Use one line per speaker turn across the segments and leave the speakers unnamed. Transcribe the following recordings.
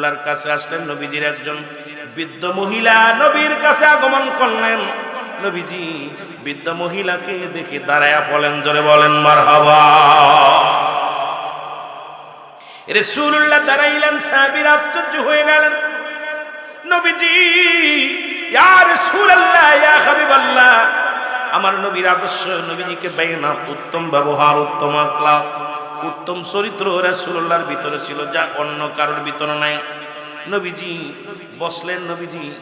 রাসূলুল্লাহর কাছে আসলেন নবীজির একজন বৃদ্ধ মহিলা নবীর কাছে আগমন করলেন। নবীজি বৃদ্ধ মহিলাকে দেখে দাঁড়ায়া বলেন, জোরে বলেন মারহাবা। রাসূলুল্লাহ দাঁড়াইলেন, সাহাবীরা আশ্চর্য হয়ে গেলেন। নবীজি, ইয়া রাসূলুল্লাহ, ইয়া হাবিবাল্লাহ, আমার নবীর আদর্শ, নবীজিকে বেয়ানা উত্তম ব্যবহার, উত্তম আখলাক, উত্তম চরিত্র রাসূলুল্লাহর ভিতরে ছিল, যা অন্য কারোর ভিতরে নাই। নবীজি বসলেন,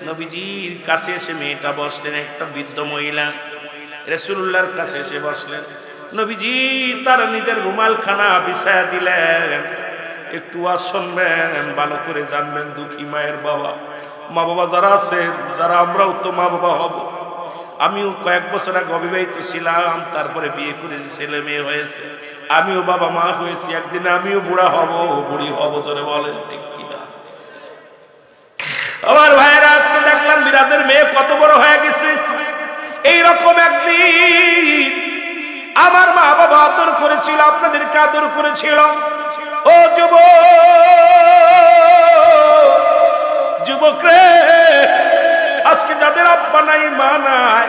নবীজির কাছে এসে মেয়েটা বসলেন, একটা বৃদ্ধ মহিলা রাসূলুল্লাহর কাছে এসে বসলেন। নবীজি তার নিজের রুমালখানা বিছায়া দিলেন। একটু ওয়াজ শুনবেন, ভালো করে জানবেন, দুঃখী মায়ের বাবা, মা বাবা যারা আছে, যারা আমরাও তো মা বাবা হব। আমিও কয়েক বছর আগে অবিবাহিত ছিলাম, তারপরে বিয়ে করেছি, ছেলে মেয়ে হয়েছে, আমিও বাবা মা হয়েছি, একদিন আমিও বুড়া হব, বুড়ি হব, জোরে বলেন ঠিক কিনা? আমার ভাইয়েরা, আজকে দেখলাম বিরাদের মেয়ে কত বড় হয়ে গেছে। এইরকম একদিন আমার মা বাবা আদর করেছিল, আপনাদেরকে আদর করেছিল। ও যুবক রে, আজকে যাদের আব্বা নাই, মা নাই,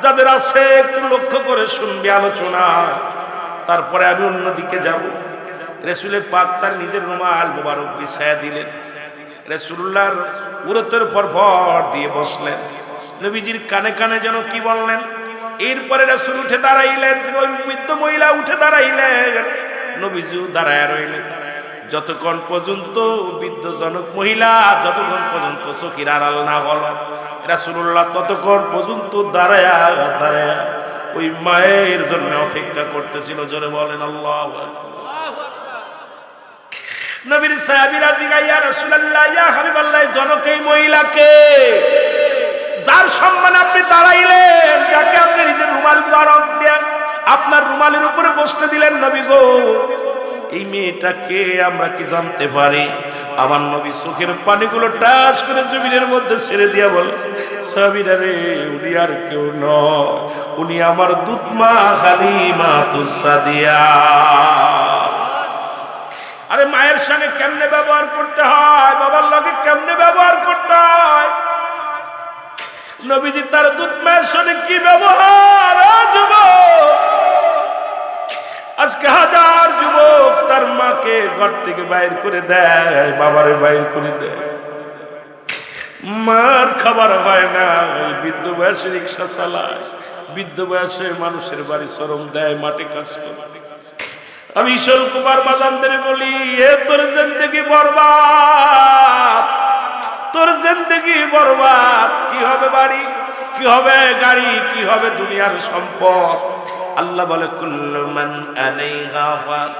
যাদের আছে, একটু লক্ষ্য করে শুনবে আলোচনা, তারপরে আমি অন্যদিকে যাব। রাসূলের পাক তার নিজের রুমাল মোবারক বিছায়া দিলেন, রাসূলুল্লাহর উরতের পর ভর দিয়ে বসলেন। নবীজির কানে কানে যেন কি বললেন। এরপরে রাসূল উঠে দাঁড়াইলেন, ওই বৃদ্ধ মহিলা উঠে দাঁড়াইলেন, নবীজিও দাঁড়ায় রইলেন। যতক্ষণ পর্যন্ত বৃদ্ধজনক মহিলা, যতক্ষণ পর্যন্ত চোখের আড়াল না হল রাসূলুল্লাহ, ততক্ষণ পর্যন্ত দাঁড়ায়া দাঁড়ায়া ওই মায়ের জন্য অপেক্ষা করতেছিল। জোরে বলেন আল্লাহু আকবার। নবীর সাহাবীরা জিজ্ঞাসা, ইয়া রাসূলুল্লাহ, ইয়া হাবিবাল্লাহ, জনক এই মহিলাকে, যার সম্মানে আপনি দাঁড়াইলেন, যাকে আপনি নিজের রুমাল মুবারক দেন, আপনার রুমালের উপরে বসতে দিলেন, নবী গো, এই মেয়েটাকে আমরা কি জানতে পারি? আমার নবী চোখের পানিগুলো টাচ করে জমিনের মধ্যে ছেড়ে দিয়া বলে, সাহাবীরা রে, উনি আর কেউ নয়, উনি আমার দুধমা হালিমাতুস সাদিয়া। আরে মায়ের সঙ্গে কেমনে ব্যবহার করতে হয়, বাবার লগে কেমনে ব্যবহার করতে হয়, নবীজি তার দুধ মায়ের সঙ্গে কি ব্যবহার। আজকে হাজার যুবক তার মাকে ঘর থেকে বাইর করে দেয়, বাবারে বাইর করে দেয়, মার খাবার হয় না, বৃদ্ধ বয়সে রিক্সা চালায়, বৃদ্ধ বয়সে মানুষের বাড়ি শ্রম দেয়, মাঠে কাজ করে। আমি ঈশ্বর কুমার বাজানদের বলি, এ তোর জিন্দেগি বরবাদ, তোর জিন্দেগি বরবাদ। কি হবে বাড়ি, কি হবে গাড়ি, কি হবে দুনিয়ার সম্পদ? আল্লাহ বলে, কুল্লু মান আলাইহা ফান।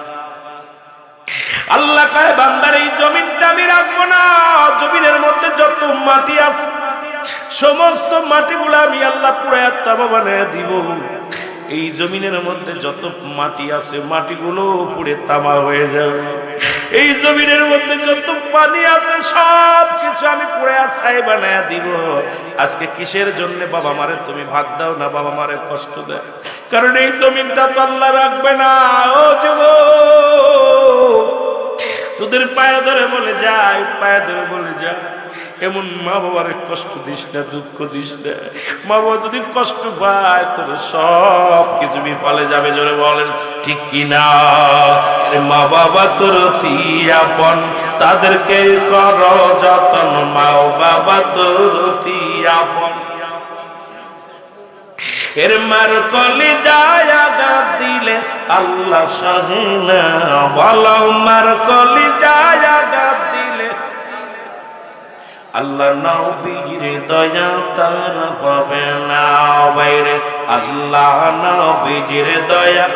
আল্লাহ কয়, বান্দার এই জমিনটা আমি রাখবো না, জমিনের মধ্যে যত মাটি আছে সমস্ত মাটিগুলো আমি আল্লাহ পুরায়া তামা বানায়া দিব। এই জমিনের মধ্যে যত মাটি আছে মাটিগুলো পুড়ে তামা হয়ে যাবে। এই জমিনের মধ্যে যত পানি আছে সব কিছু আমি পুরায়া ছাই বানায়া দিব। আজকে কিসের জন্য বাবা মারে তুমি ভাত দাও না, বাবা মারে কষ্ট দেয়? কারণ এই জমিনটা তো আল্লাহ রাখবে না। ও যুবক, তোদের পায়ে ধরে বলে যায়, পায়ে ধরে বলে যায়, এমন মা বাবার কষ্ট দিস না, দুঃখ দিস না। মা বাবা যদি কষ্ট পায় তোর সব কিছু বিফলে যাবে। জোরে বলেন ঠিক কিনা? মা বাবা তোর অতি আপন, তাদেরকে কর যতন, মা বাবা তোর অতি আপন। এর মার কলি যায় আঘাত দিলে আল্লাহ সহে না, বলো মার কলি যায় আঘাত দিলে আল্লাহ নবীর দয়া তারা পাবে না। বাইরে আল্লাহ নবীর দয়া।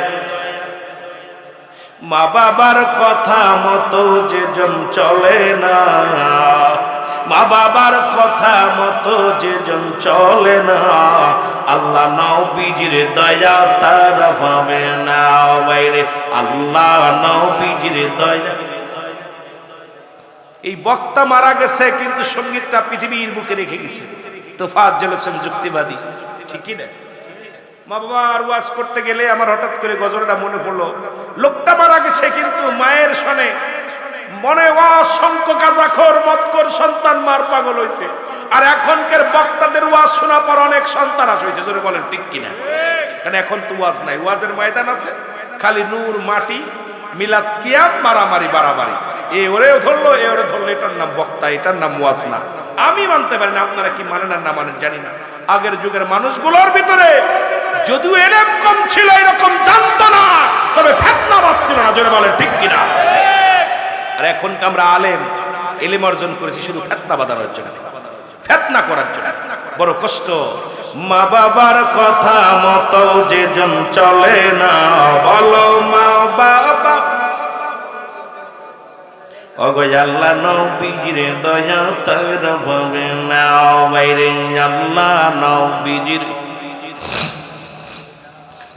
মা বাবার কথা মতো যেজন চলে না, মা বাবার কথা মতো যেজন চলে না, আল্লাহ নবীর দয়া তারা পাবে না। বাইরে আল্লাহ নবীর দয়া। এই বক্তা মারা গেছে কিন্তু সঙ্গীতটা পৃথিবীর বুকে রেখে গেছে। তোফাজ্জল জ্বলেছেন যুক্তিবাদী, ঠিকই না? মা বাবার ওয়াজ করতে গেলে আমার হঠাৎ করে গজলটা মনে পড়লো। লোকটা মারা গেছে কিন্তু মায়ের সনে মনে অসংখ্য গাঁজাখোর বরকতকর সন্তান মার পাগল হয়েছে, আর এখনকার বক্তাদের ওয়াজ শোনা পর অনেক সন্তানাস হয়েছে। জোরে বলেন ঠিক কিনা? কারণ এখন তো ওয়াজ নাই, ওয়াজের ময়দান আছে, খালি নূর মাটি, মিলাদ কিয়াম, মারামারি বাড়াবাড়ি, এ ওরে ধরলো এ ওরে ধরলো, এটার নাম বক্তা, এটার নাম ওয়াজ না। আমি মানতে পারি না, আপনারা কি মানেন আর না মানেন জানি না। আগের যুগের মানুষগুলোর ভিতরে যদিও এলেম কম ছিল, এরকম জানতো না, তবে ফিতনাবাদ ছিল না। জোরে বলেন ঠিক কিনা? আর এখন আমরা আলেম এলেম অর্জন করেছি শুধু ফিতনা বাঁধানোর জন্য, ফিতনা করার জন্য। বড় কষ্ট। মা বাবার কথা মতো যেজন চলে না, বলো মা বাবা ওগো আল্লাহ নবীজির দয়া তার ভাবে নাও বাইরে, আল্লাহ নবীজির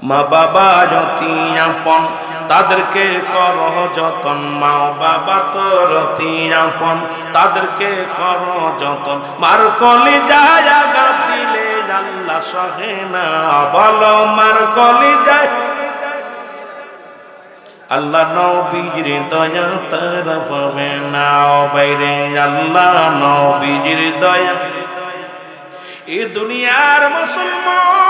মা বাবা যতি আপন তাদেরকে করো যতন, মা বাবা তোর অতি আপন তাদেরকে করো যতন, মার কলি যায় আঘাত দিলে আল্লাহ সহে না, বলো মার কলি যায় আল্লাহ নবীজির দয়া তার পাবে না বাইরে, আল্লাহ নবীজির দয়া। এ দুনিয়ার মুসলমান,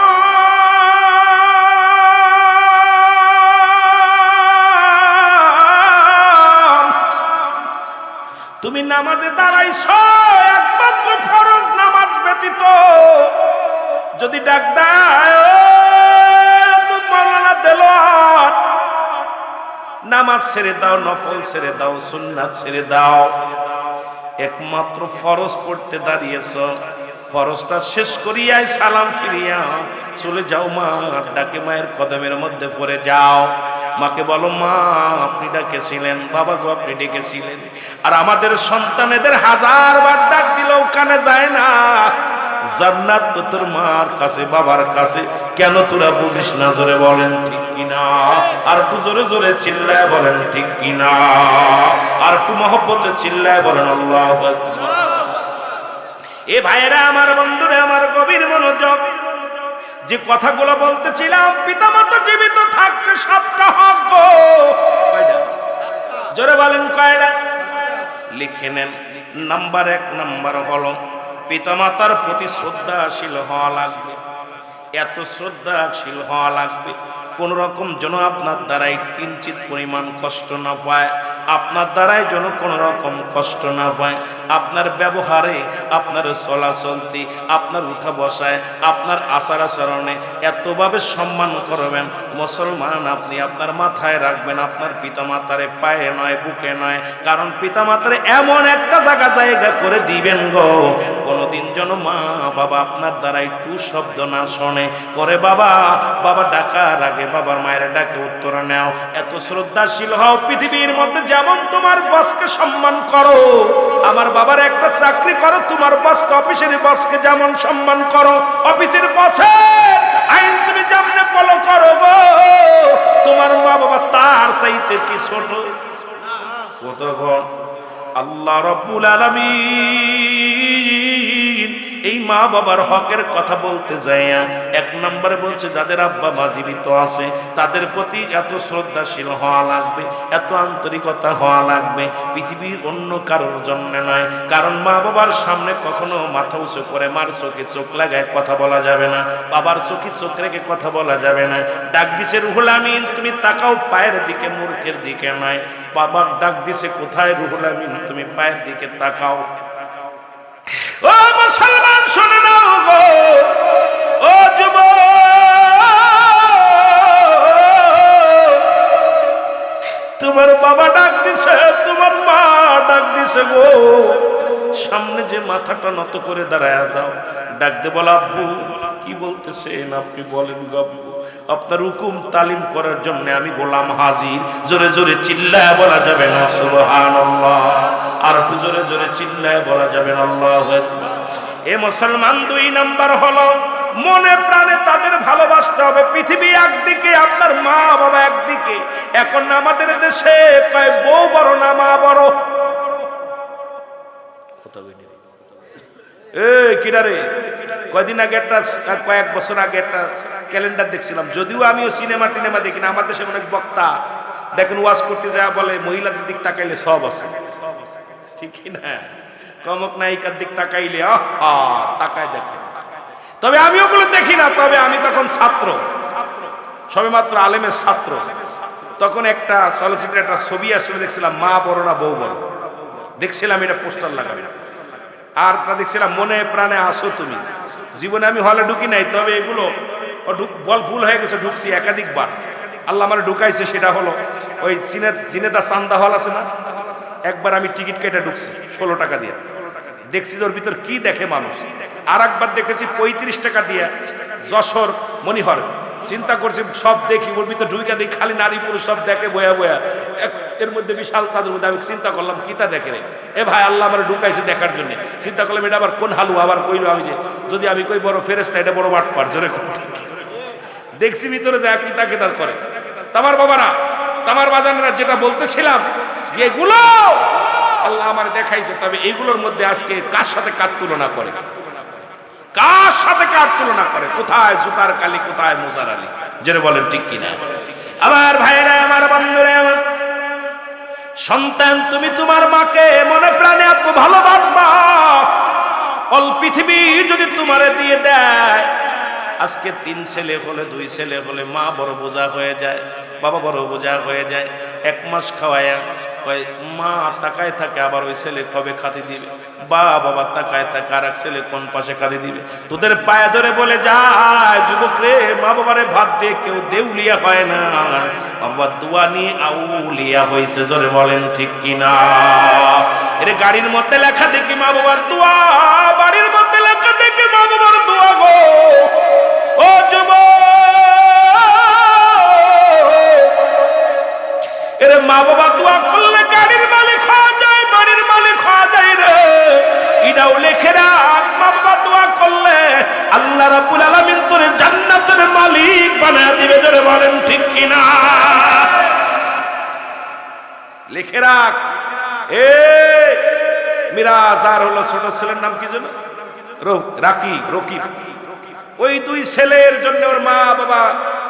তুমি নামাজে দাঁড়াইছ একমাত্র ফরজ নামাজ ব্যতীত, যদি ডাক দেয় মাওলানা দেলোয়ার নামাজ ছেড়ে দাও, নফল ছেড়ে দাও, সুন্নাত ছেড়ে দাও, একমাত্র ফরজ পড়তে দাঁড়িয়েছ, ফরজটা শেষ করিয়াই সালাম ফিরিয়া চলে যাও, মা ডাকে মায়ের কদমের মধ্যে পড়ে যাও, মাকে বলো মা আপনি ডাকেছিলেন, বাবা গো আপনি ডেকেছিলেন। আর আমাদের সন্তানেদের হাজারবার ডাক দিলেও কানে যায় না। জান্নাত তো তোর মার কাছে, বাবার কাছে, কেন তোরা বুঝিস না? জোরে বলেন ঠিক কিনা? আর একটু জোরে জোরে চিল্লায় বলেন ঠিক কিনা? আর একটু মহব্বতে চিল্লায় বলেন আল্লাহু আকবার। এ ভাইয়েরা আমার, বন্ধুরা আমার, গভীর মনোযোগ। যে কথাগুলো বলতেছিলাম, পিতামাতা জীবিত থাকতে 7টা হক গো। জোরে বলেন কয়টা? লিখে নেন। নাম্বার 1 নাম্বার হলো পিতামাতার প্রতি শ্রদ্ধাশীল হওয়া লাগবে। এত শ্রদ্ধাশীল হওয়া লাগবে কোন রকম যেন আপনার দ্বারাই কিঞ্চিত পরিমাণ কষ্ট না পায়, আপনার দ্বারাই যেন কোন রকম কষ্ট না পায়। আপনার ব্যবহারে, আপনার চলাচলতি, আপনার উঠা বসায়, আপনার আচার আচরণে এতভাবে সম্মান করবেন মুসলমান, আপনি আপনার মাথায় রাখবেন আপনার পিতামাতারে পায়ে নয় বুকে নয়। কারণ পিতামাতারে এমন একটা জায়গা করে দিবেন গো, কোনোদিন যেন মা বাবা আপনার দ্বারা একটু শব্দ না শোনে করে বাবা বাবা ডাকার আগে বাবার মায়ের ডাকে উত্তর নাও। এত শ্রদ্ধাশীল হও। পৃথিবীর মধ্যে যেমন তোমার বসকে সম্মান করো, আমার বাবার একটা চাকরি করো, তোমার বসকে, অফিসের বসকে যেমন সম্মান করো, অফিসের বসের আইন তুমি যেমন ফলো করো গো, তোমার মা বাবা তার চাইতে কি ছোট? কতক্ষণ আল্লাহ রাব্বুল আলামিন এই মা বাবার হকের কথা বলতে যায় 1 নম্বরে বলছে যাদের আব্বা মা জীবিত আছে তাদের প্রতি এত শ্রদ্ধাশীল হওয়া লাগবে, এত আন্তরিকতা হওয়া লাগবে, পৃথিবীর অন্য কারোর জন্য নয়। কারণ মা বাবার সামনে কখনো মাথা উঁচু করে মার চোখে চোখ লাগায় কথা বলা যাবে না, বাবার চোখে চোখ রেখে কথা বলা যাবে না। ডাক দিছে রুহুল আমিন, তুমি তাকাও পায়ের দিকে, মূর্খের দিকে নয়। বাবার ডাক দিছে কোথায়? রুহুল আমিন তুমি পায়ের দিকে তাকাও। ও মুসলমান শুনে নাও গো, ও যুবক, তোমার বাবা ডাক দিছে, তোমার মা ডাক দিছে গো, সামনে যে মাথাটা নত করে দাঁড়ায় যাও, ডাক দে বল আব্বু কি বলতেছেন আপনি বলেন গো আব্বু, আপনার হুকুম তালিম করার জন্য আমি গোলাম হাজির। জোরে জোরে চিল্লায় বলা যাবে না সুবহানাল্লাহ? আর একটু জোরে জোরে চিল্লায় বলা যাবে না আল্লাহু আকবার? এ মুসলমান 2 নাম্বার হলো মনে প্রাণে তাদের ভালোবাসতে হবে। পৃথিবী একদিকে, আপনার মা বাবা একদিকে। এখন আমাদের দেশে কয় বউ বড় না মা বড়? কিরারে কয়দিন আগে একটা, কয়েক বছর আগে একটা ক্যালেন্ডার দেখছিলাম, যদিও আমিও সিনেমা টিনেমা দেখি না। আমার দেশে অনেক বক্তা দেখেন ওয়াজ করতে যায় বলে মহিলাদের দিক তাকাইলে সব আছে, ঠিক না? কমক নায়িকার দিক তাকাইলে তাকায় দেখে। তবে আমি ওগুলো দেখি না, তবে আমি তখন ছাত্র, সবেমাত্র আলেমের ছাত্র। তখন একটা চলচ্চিত্রে একটা ছবি আসলে দেখছিলাম, মা বড় না বউ বড়, দেখছিলাম এটা পোস্টার লাগাবে। আর তা দেখছিলাম মনে প্রাণে আসো তুমি। জীবনে আমি হলে ঢুকি নাই, তবে এগুলো বল ভুল হয়ে গেছে, ঢুকছি একাধিকবার। আল্লাহ আমার ঢুকাইছে, সেটা হলো ওই চিনেদা চান্দা হল আছে না, একবার আমি টিকিট কেটে ঢুকছি 16 টাকা দিয়ে, দেখছি ওর ভিতর কি দেখে মানুষ। আর একবার দেখেছি 35 টাকা দিয়ে যশোর মনিহর, চিন্তা করছি সব দেখি, ওর ভিতর ঢুকে দেখি খালি নারী পুরুষ সব দেখে বয়া বয়া, এর মধ্যে বিশাল তাদের মধ্যে। আমি চিন্তা করলাম কি তা দেখে রে, এ ভাই আল্লাহ আমার ঢুকাইছে দেখার জন্য। চিন্তা করলাম এটা আবার কোন হালু, আবার কইলো আমি যে যদি আমি কই বড় ফেরেস্তা, এটা বড় বাটপার, জোরে দেখছি ভিতরে যায় কি তাকে তার করে। তামার বাবারা, তামার বাজানরা, যেটা বলতেছিলাম যে এগুলো আল্লাহ আমার দেখাইছে, তবে এইগুলোর মধ্যে আজকে কার সাথে কার তুলনা করে, কার সাথে কার তুলনা করে, কোথায় জুতার কালি, কোথায় মোজার আলী, জেনে বলেন ঠিক কিনা? আমার ভাইরা, আমার বন্ধুরা, আমার সন্তান, তুমি তোমার মাকে মনে প্রাণে এত ভালোবাসবা, অল পৃথিবী যদি তোমারে দিয়ে দেয়, আজকে 3 ছেলে হলে 2 ছেলে হলে মা বড় বোঝা হয়ে যায়, বাবা বড় বোঝা হয়ে যায়। 1 মাস খাওয়ায় মা তাকায় থাকে, আবার ওই ছেলে কবে খাতি দিবে, বাবা তাকায় থাকে আর এক ছেলে কোন পাশে খাতি দিবে। তোদের পায়ে ধরে বলে যায়, যুবক রে, মা বাবারে ভাত দিয়ে কেউ দেউলিয়া হয় না, বাবা দোয়া নিয়ে আউলিয়া হয়েছে, জোরে বলেন ঠিক কিনা? এর গাড়ির মধ্যে লেখা দেখি মা বাবার দোয়া, বাড়ির মধ্যে লেখা দেখি মা বাবার দোয়া গো। ও যুবক, এরে মা বাবা দোয়া করলে গাড়ির মালিক হওয়া যায়, বাড়ির মালিক হওয়া যায় রে। এটাও লেখে রাখ, মা বাবা দোয়া করলে আল্লাহ রাব্বুল আলামিন তোরে জান্নাতের মালিক বানায় দিবে, জোরে বলেন ঠিক কিনা? লিখে রাখ। এ মিরাজ আর হলো ছোট ছেলের নাম কি যেন, রকিব। ওই 2 ছেলের জন্য ওর মা বাবা,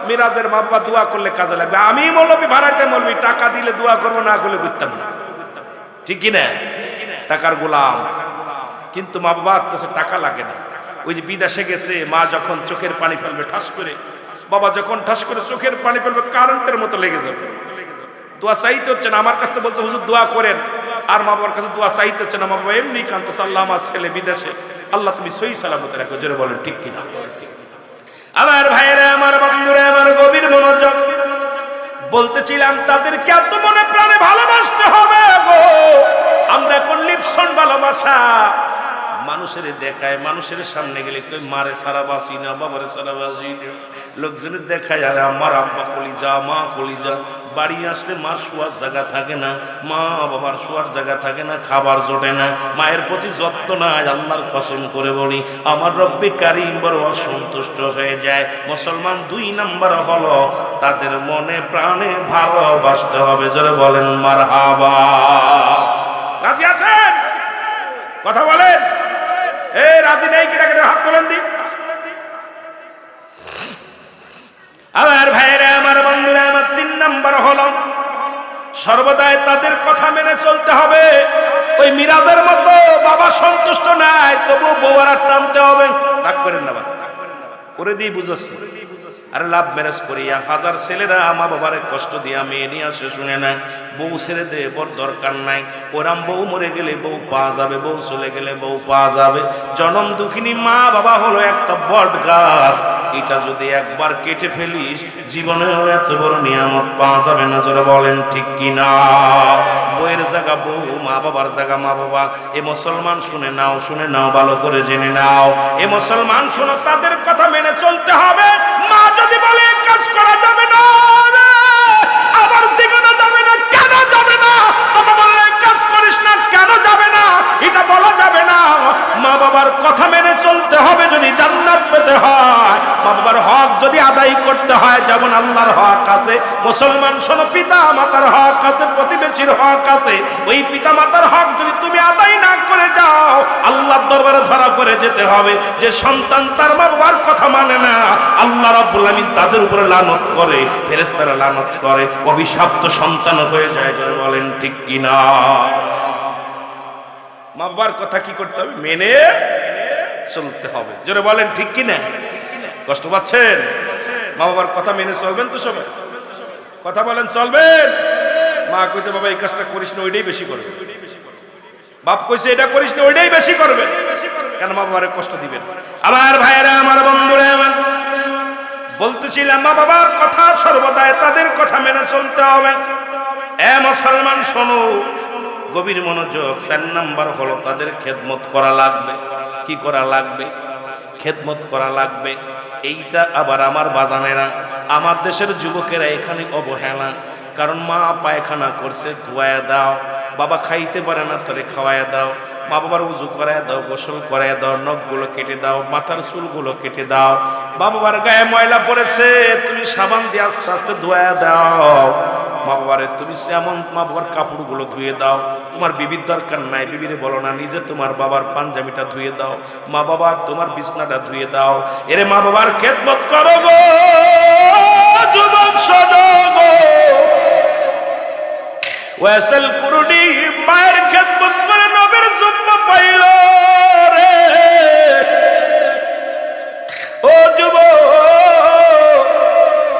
মিরাজের মা বাবা দোয়া করলে কাজে লাগবে। আমি মৌলবি, ভাড়াটে মৌলবি, টাকা দিলে দোয়া করবো, না করলে করতাম না, ঠিক কিনা? টাকার গোলাম। কিন্তু মা বাবার কাছে টাকা লাগে না। ওই যে বিদেশে গেছে, মা যখন চোখের পানি ফেলবে ঠাস করে, বাবা যখন ঠাস করে চোখের পানি ফেলবে, কারেন্টের মতো লেগে যাবে। দোয়া চাইতে হচ্ছে না, আমার কাছে বলছে হুজুর দোয়া করেন, আর মা বাবার কাছে দোয়া চাইতে হচ্ছে না। মা বাবা এমনি কাঁদতেছে, আল্লাহ আমার ছেলে বিদেশে, আল্লাহ তুমি সহি সালামতে রাখো, জোরে বলেন ঠিক কিনা? আমার ভাইয়েরা, আমার বন্ধুরা, আমার গভীর মনোযোগ, বলতেছিলাম তাদেরকে এত মনে প্রাণে ভালোবাসতে হবে গো। আমরা এখন লিপসন ভালোবাসা, মানুষের দেখায়, মানুষের সামনে গেলে কই মারে সারা বাসি না, বাবারে সারা বাসি না, লোকজনের দেখায় আরে আমার আব্বা কলিজা, মা কলিজা। বাড়ি আসলে মার শোয়ার জায়গা থাকে না, মা বাবার শোয়ার জায়গা থাকে না, খাবার জোটে না, মায়ের প্রতি যত্ন নাই। আল্লাহর কসম করে বলি, আমার রব্বে কারীম বড় অসন্তুষ্ট হয়ে যায়। মুসলমান 2 নাম্বার হলো তাদের মনে প্রাণে ভালোবাসতে হবে, জোরে বলেন মারহাবা। রাজি আছেন? কথা বলেন। এই রাজি নেই কিনা হাত তোলেন দি। আমার ভাইরা, আমার বন্ধুরা, আমার 3 নাম্বার হলো সর্বদাই তাদের কথা মেনে চলতে হবে। ওই মিরাজের মতো বাবা সন্তুষ্ট নাই, তবু বউরা টানতে হবে। রাগ করেন না, করে দিয়ে বুঝাচ্ছি। আরে লাভ ম্যারেজ করিয়া হাজার ছেলেরা মা বাবারে কষ্ট দিয়া মেয়ে নিয়ে আসে, শুনে না বউ ছেড়ে দে, বর দরকার নাই। ওরাম বউ মরে গেলে বউ পাওয়া যাবে, বউ চলে গেলে বউ পাওয়া যাবে। জনম দুঃখিনী মা বাবা হলো একটা বট গাছ, এটা যদি একবার কেটে ফেলিস জীবনেও এত বড় নিয়ামত পাওয়া যাবে না, যারা বলেন ঠিক কিনা? বউয়ের জায়গা বউ, মা বাবার জায়গা মা বাবা। এ মুসলমান শুনে নাও, শুনে নাও, ভালো করে জেনে নাও। এ মুসলমান শোনো, তাদের কথা মেনে চলতে হবে। মা যদি বলে কাজ করা যাবে না, আবার দিগনা যাবে না, কেন যাবে না? বাবা বললে কাজ করিস না, কেন যাবে না? এটা বলা যাবে না। মা বাবার কথা মেনে চলতে হবে যদি জান্নাত পেতে হয়। মা বাবার হক যদি আদায় করতে হয়, যেমন আল্লাহর হক আছে, মুসলমান শোনো, পিতা মাতার হক আছে, প্রতিবেশীর হক আছে। ওই পিতা মাতার হক যদি তুমি আদায় না করে যাও, আল্লাহর দরবারে ধরা পড়ে যেতে হবে। যে সন্তান তার মা বাবার কথা মানে না, আল্লাহ রাব্বুল আমিন তাদের উপরে লানত করে, ফেরেশতারা লানত করে, অভিশপ্ত সন্তান হয়ে যায়। বলেন ঠিক কিনা? মা বাবার কথা কি করতে হবে? মেনে চলতে হবে। জোরে বলেন ঠিক কি না? কষ্ট পাচ্ছেন? মা বাবার কথা মেনে চলবেন তো সবাই? কথা বলেন চলবেন? মা কইছে বাবা এই কাজটা করিস না, ওইটাই বেশি করবে। বাপ কইছে এটা করিস না, ওইটাই বেশি করবে। কেন? মা বাবারে কষ্ট দিবেন। আমার ভাইয়েরা, আমার বন্ধুরা, আমার বলতেছিলাম মা বাবার কথা সর্বদাই তাদের কথা মেনে চলতে হবে। এ মুসলমান শোনো, গভীর মনোযোগ। 4 নাম্বার হলো তাদের খেদমত করা লাগবে। কি করা লাগবে? খেদমত করা লাগবে। এইটা আবার আমার বাজানেরা, আমার দেশের যুবকেরা এখানে অবহেলা। কারণ মা পায়খানা করছে, ধোয়া দাও। বাবা খাইতে পারে না, তাহলে খাওয়ায় দাও। মা বাবার উজু করায় দাও, গোসল করায় দাও, নখগুলো কেটে দাও, মাথার চুলগুলো কেটে দাও। মা বাবার গায়ে ময়লা পড়েছে, তুমি সাবান দিয়ে আস্তে আস্তে ধোয়া দাও। মা বাবারে তুমি এমন মা বাবার কাপড়গুলো ধুয়ে দাও। তোমার বিবির দরকার নাই, বিবিরে বলো না, নিজে তোমার বাবার পাঞ্জাবিটা ধুয়ে দাও। মা বাবার তোমার বিছনাটা ধুয়ে দাও। এরে মা বাবার খেদমত করো গো যুবক সদগ। ওয়াসাল কুরুনি মায়ের খেদমত করে নবীর জন্য পাইল রে। ও যুবক,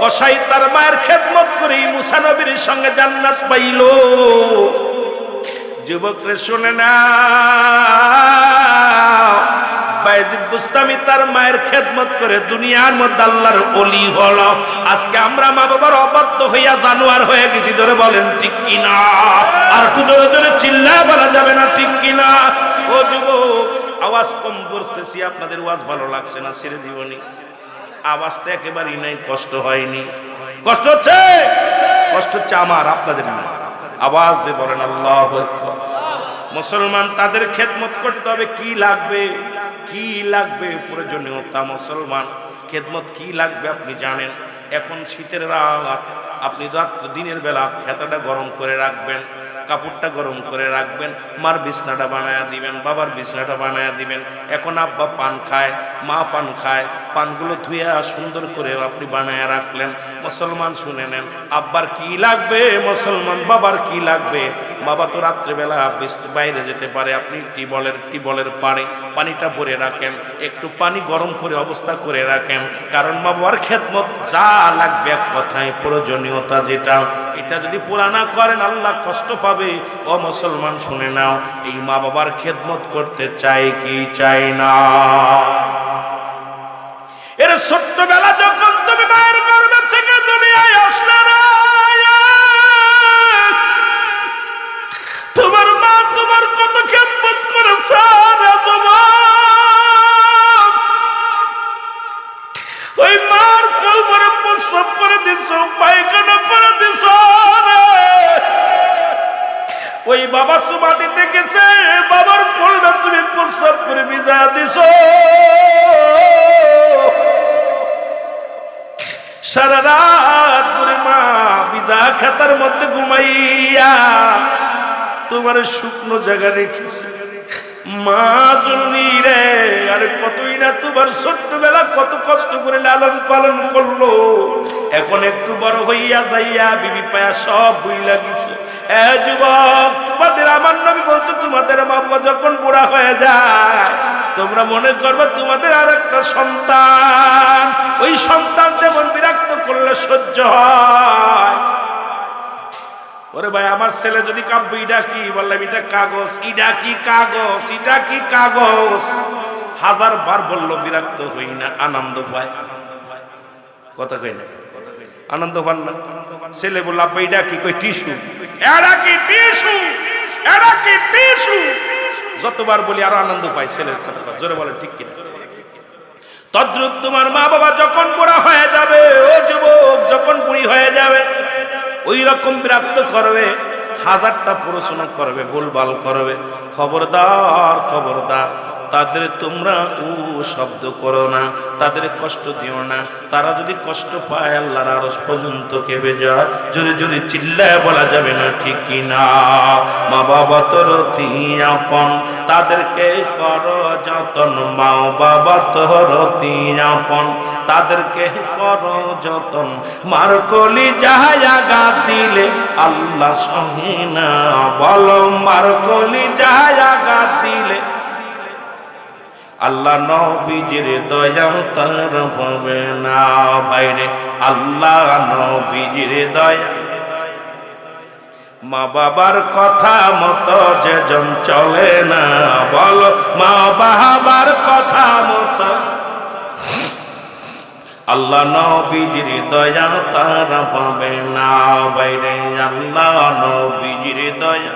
কসাই তার মায়ের খেদমত করে মুসা নবীর সঙ্গে জান্নাত পাইল। যুবক রে শুনে না, বায়েজিদ বুস্তামি তার মায়ের খেদমত করে দুনিয়ার মধ্যে আল্লাহর ওলি হলো। আজকে আমরা মা বাবার অবাধ্য হইয়া জানোয়ার হয়ে গেছি। জোরে বলেন ঠিক কিনা? আর একটু জোরে জোরে চিল্লা বলা যাবে না, ঠিক কিনা? ও যুবক, আওয়াজ কম করতেছি, আপনাদের ওয়াজ ভালো লাগছে না, ছেড়ে দিবনি। আওয়াজটা একেবারেই নাই, কষ্ট হয়নি? কষ্ট হচ্ছে? কষ্ট হচ্ছে আমার, আপনাদের না। আওয়াজ দিয়ে বলেন আল্লাহু আকবার। মুসলমান তাদের খেদমত করতে হবে। কি লাগবে? কি লাগবে? প্রয়োজনীয়তা। মুসলমান খেদমত কি লাগবে আপনি জানেন? এখন শীতের রাত, আপনি দিনের বেলা খেতাটা গরম করে রাখবেন, কাপড়টা গরম করে রাখবেন, মার বিছনাটা বানায়া দিবেন, বাবার বিছনাটা বানায়া দিবেন। এখন আব্বা পান খায়, মা পান খায়, পানগুলো ধুয়ে সুন্দর করে আপনি বানায়া রাখলেন। মুসলমান শুনে নেন, আব্বার কি লাগবে? মুসলমান বাবার কি লাগবে? বাবা তো রাত্রেবেলা বাইরে যেতে পারে, আপনি টিবলের পাড়ে পানিটা ভরে রাখেন, একটু পানি গরম করে অবস্থা করে রাখেন। কারণ মা বাবার খেদমত যা লাগবে এক কথায় প্রয়োজনীয়তা যেটা, এটা যদি পুরা না করেন আল্লাহ কষ্ট পাবে। ও মুসলমান শুনে নাও, এই মা বাবার খেদমত করতে চাই কি চাই না? এর ছোট্টবেলা যখন তুমি মায়ের গর্ভে থেকে দুনিয়ায় আসলে না, তোমার মা তোমার কত খেদমত করেছে। ওই মার কোল করে প্রসব করে দিছ, পায়খানা করে দিছ। ওই বাবা চুমা দিতে গেছে, বাবার কোলটা তুমি প্রসব করে ভিজা দিছ। সারা রাত ধরে মা ভিজা খাতার মধ্যে ঘুমাইয়া তোমার শুকনো জায়গা রেখেছে। মা জননী রে, আরে কতই না তোমার ছোট্টবেলা কত কষ্ট করে লালন পালন করলো। এখন একটু বড় হইয়া যাইয়া বিবি পায়া সব ভুইলা গেছো। এ যুবক, তোমাদের আমার নবী বলছে, তোমাদের মা বাবা যখন বুড়া হয়ে যায়, তোমরা মনে করবে তোমাদের আর একটা সন্তান। ওই সন্তান যেমন বিরক্ত করলে সহ্য হয়। ওরে ভাই, আমার ছেলে যদি কাব্য ইডা কি বললাম, এটা কাগজ, ইডা কি কাগজ, ইটা কি কাগজ, 1000 বার বললো বিরক্ত হই না, আনন্দ পায়। কথা কই না? আনন্দ পান না? ছেলে বলল আব্বা ইডা কি? কই টিস্যু। এডা কি টিস্যু, এডা কি টিস্যু। যতবার বলি আরো আনন্দ পায় ছেলের কথা। জোরে বলে ঠিক কিনা? তদ্রূপ তোমার মা বাবা যখন বুড়া হয়ে যাবে, ও যুবক যখন বুড়ি হয়ে যাবে, ওই রকম বিরক্ত করবে, 1000টা প্রশ্ন করবে, ভুলভাল করবে। খবরদার খবরদার, তাদের তোমরা ও শব্দ করো না, তাদের কষ্ট দিও না। তারা যদি কষ্ট পায় আল্লাহর আরশ পর্যন্ত কেঁপে যায়। জোরে জোরে চিল্লায় বলা যাবে না, ঠিক কি না? মা বাবা তোর অতি আপন, তাদেরকে করো যতন। মা বাবা তোর অতি আপন, তাদেরকে করো যতন। মার কলি যাহায়া গা দিলে আল্লাহ সহে না। বলো মার কলি যাহায়া গা দিলে আল্লাহ নবীজির দয়া তার হবে না। বাইরে আল্লাহ নবীজির দয়া। মা বাবার কথা মতো যেজন চলে না। বলো মা বাবার কথা মতো আল্লাহ নবীজির দয়া তার পাবে না। বাইরে আল্লাহ নবীজির দয়া।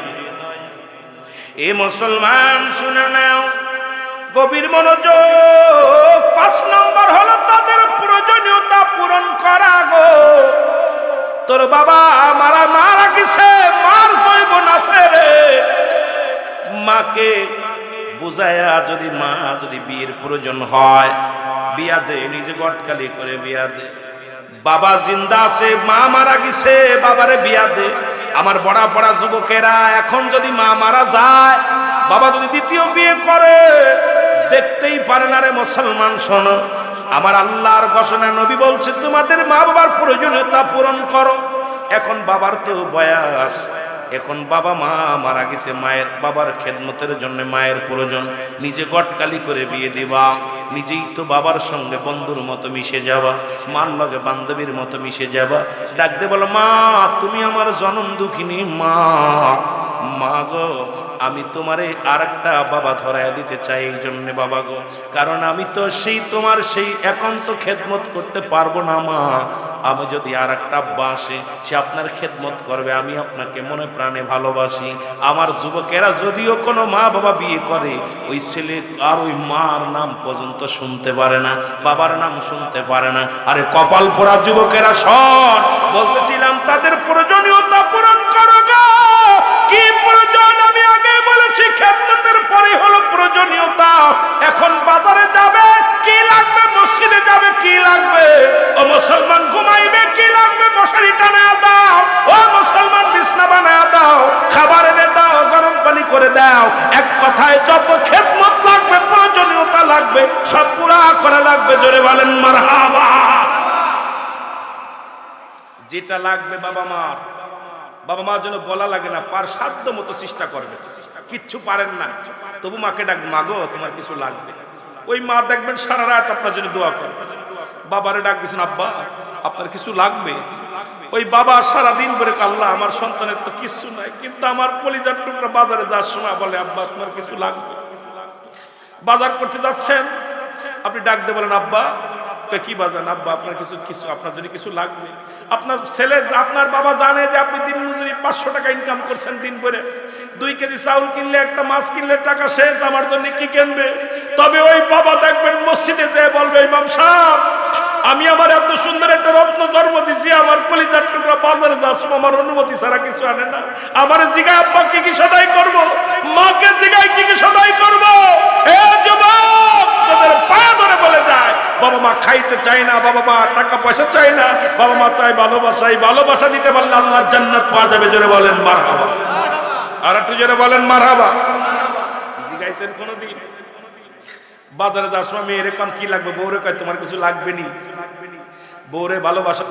এ মুসলমান শুনে নাও, গভীর মনোযোগ। 5 নম্বর হলো তাদের প্রয়োজনীয়তা পূরণ করা গো। তোর বাবা মারা গেছে, মার জৈবন আছে রে। মাকে বুঝায়া যদি মা যদি বিয়ের প্রয়োজন হয় বিয়া দে, নিজে গটকালি করে বিয়া দে। বাবা জিন্দা আছে, মা মারা গেছে, বাবারে বিয়া দে। আমার বড়া বড়া যুবকেরা এখন যদি মা মারা যায়, বাবা যদি দ্বিতীয় বিয়ে করে, দেখতেই পারে না রে মুসলমান। শোনো, আমার আল্লাহর ঘোষণা, নবী বলছে তোমাদের মা বাবার প্রয়োজনীয়তা পূরণ করো। এখন বাবার তো বয়স, এখন বাবা মা মারা গেছে, মায়ের বাবার খেদমতের জন্য মায়ের প্রয়োজন। নিজে গটকালি করে বিয়ে দিবা, নিজেই তো বাবার সঙ্গে বন্ধুর মতো মিশে যাবা, মার লগে বান্ধবীর মতো মিশে যাবা। ডাকতে বলো মা তুমি আমার জনম দুঃখিনী মা। মা গো আমি তোমারে আরেকটা বাবা ধরাইয়া দিতে চাই এই জন্যে বাবা গো, কারণ আমি তো সেই তোমার সেই একান্ত খেদমত করতে পারবো না মা। আমি যদি আরেকটা আব্বা আসে, সে আপনার খেদমত করবে, আমি আপনাকে মনে প্রাণে ভালোবাসি। আমার যুবকেরা যদিও কোনো মা বাবা বিয়ে করে, ওই ছেলে আর ওই মার নাম পর্যন্ত শুনতে পারে না, বাবার নাম শুনতে পারে না। আরে কপাল পোড়া যুবকেরা শোন, বলতেছিলাম তাদের প্রয়োজনীয়তা পূরণ করো গো। কি প্রয়োজন আমি আগে বলেছি, খেদমতের পরে হলো প্রয়োজনীয়তা। এখন বাজারে যাবে কি লাগবে, মসজিদে যাবে কি লাগবে, ও মুসলমান ঘুমাইবে কি লাগবে, মশারি টানায় দাও। ও মুসলমান বিছনা বানায় দাও, খাবার এনে দাও, গরম পানি করে দাও। এক কথায় যত খেদমত লাগবে, প্রয়োজনীয়তা লাগবে, সব পুরা করা লাগবে। জোরে বলেন মারহাবা। যেটা লাগবে বাবা মা যেন বলা লাগে না, পার সাধ্য মতো চেষ্টা করবে। কিচ্ছু পারেন না, তবু মাকে ডাক, মাগো তোমার কিছু লাগবে। ওই মা দেখবেন সারা রাত আপনার জন্য দোয়া করবে। বাবারে ডাক দিয়েছেন, আব্বা আপনার কিছু লাগবে। ওই বাবা সারাদিন বলে, আল্লাহ আমার সন্তানের তো কিছু নাই, কিন্তু আমার কলিজার টুকরা বাজারে যাওয়ার সময় বলে, আব্বা তোমার কিছু লাগবে। বাজার করতে যাচ্ছেন, আপনি ডাক দিয়ে বলেন, আব্বা কি বাজান, আব্বা আপনার কিছু আপনার জন্য কিছু লাগবে। আপনার ছেলে, আপনার বাবা জানে যে আপনি দিন মজুরি 500 টাকা ইনকাম করছেন দিন ভরে, 2 কেজি চাউল কিনলে, একটা মাছ কিনলে টাকা শেষ, আমার জন্য কি কিনবে? তবে ওই বাবা দেখবেন মসজিদে যেয়ে বলবে, ইমাম সাহেব আমি আমার এত সুন্দর একটা রত্ন জন্ম দিছি, আমার কলিজার টুকরা বাজারে যাওয়ার সময় আমার অনুমতি ছাড়া কিছু আনে না। আমার জিগায় আব্বা কি কি সদাই করবো, মাকে জিগায় কি কি সদাই করবো। এ যুবক, তোদের পায়ে ধরে বলে যায়, বাবা মা খাইতে চায় না, বাবা মা টাকা পয়সা চায় না, বাবা মা চায় ভালোবাসা। এই ভালোবাসা দিতে পারলে আল্লাহর জান্নাত পাওয়া যাবে। জোরে বলেন মারহাবা। আর একটু জোরে বলেন মারহাবা। জিগাইছেন কোনদিন? বাজারে যাওয়ার সময় মেয়েরে কন কি লাগবে, বউরে কয় তোমার কিছু লাগবে নি, বউরে ভালোবাসা